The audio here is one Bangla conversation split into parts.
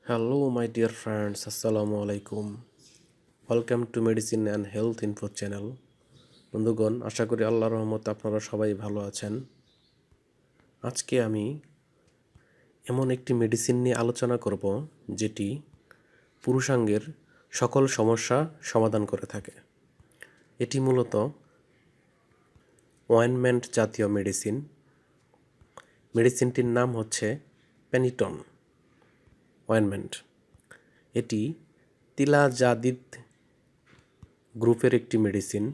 Hello, my dear friends. Assalamu alaikum. Welcome to Medicine and Health Info channel. বন্ধুগণ, আশা করি আল্লাহর রহমতে আপনারা সবাই ভালো আছেন। আজকে আমি এমন একটি মেডিসিন নিয়ে আলোচনা করব যেটি পুরুষাঙ্গের সকল সমস্যা সমাধান করে থাকে। এটি মূলত অয়েনমেন্ট জাতীয় মেডিসিন। মেডিসিনটির নাম হচ্ছে পেনিটন অয়েনমেন্ট। এটি তিলাজাদিদ গ্রুপের একটি মেডিসিন।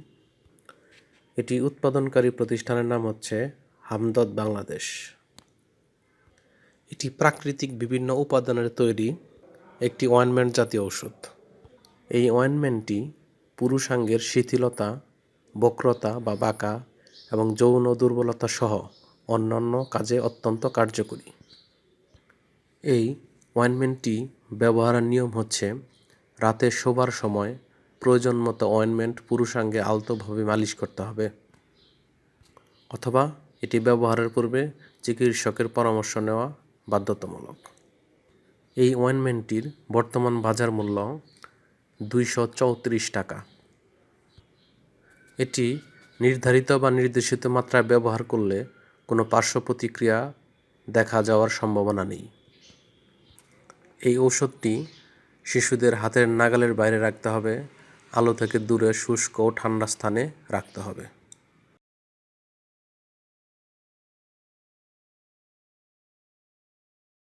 এটি উৎপাদনকারী প্রতিষ্ঠানের নাম হচ্ছে হামদর্দ বাংলাদেশ। এটি প্রাকৃতিক বিভিন্ন উপাদানের তৈরি একটি অয়েনমেন্ট জাতীয় ওষুধ। এই অয়েনমেন্টটি পুরুষাঙ্গের শিথিলতা, বক্রতা বা বাঁকা এবং যৌন দুর্বলতা সহ অন্যান্য কাজে অত্যন্ত কার্যকরী। এই অয়েনমেন্টটি ব্যবহারের নিয়ম হচ্ছে রাতে শোবার সময় প্রয়োজন মতো অয়েনমেন্ট পুরুষাঙ্গে আলতোভাবে মালিশ করতে হবে, অথবা এটি ব্যবহারের পূর্বে চিকিৎসকের পরামর্শ নেওয়া বাধ্যতামূলক। এই অয়েনমেন্টটির বর্তমান বাজার মূল্য 234 টাকা। এটি নির্ধারিত বা নির্দেশিত মাত্রায় ব্যবহার করলে কোনো পার্শ্ব প্রতিক্রিয়া দেখা যাওয়ার সম্ভাবনা নেই। এই ঔষধটি শিশুদের হাতের নাগালের বাইরে রাখতে হবে, আলো থেকে দূরে শুষ্ক ও ঠান্ডা স্থানে রাখতে হবে।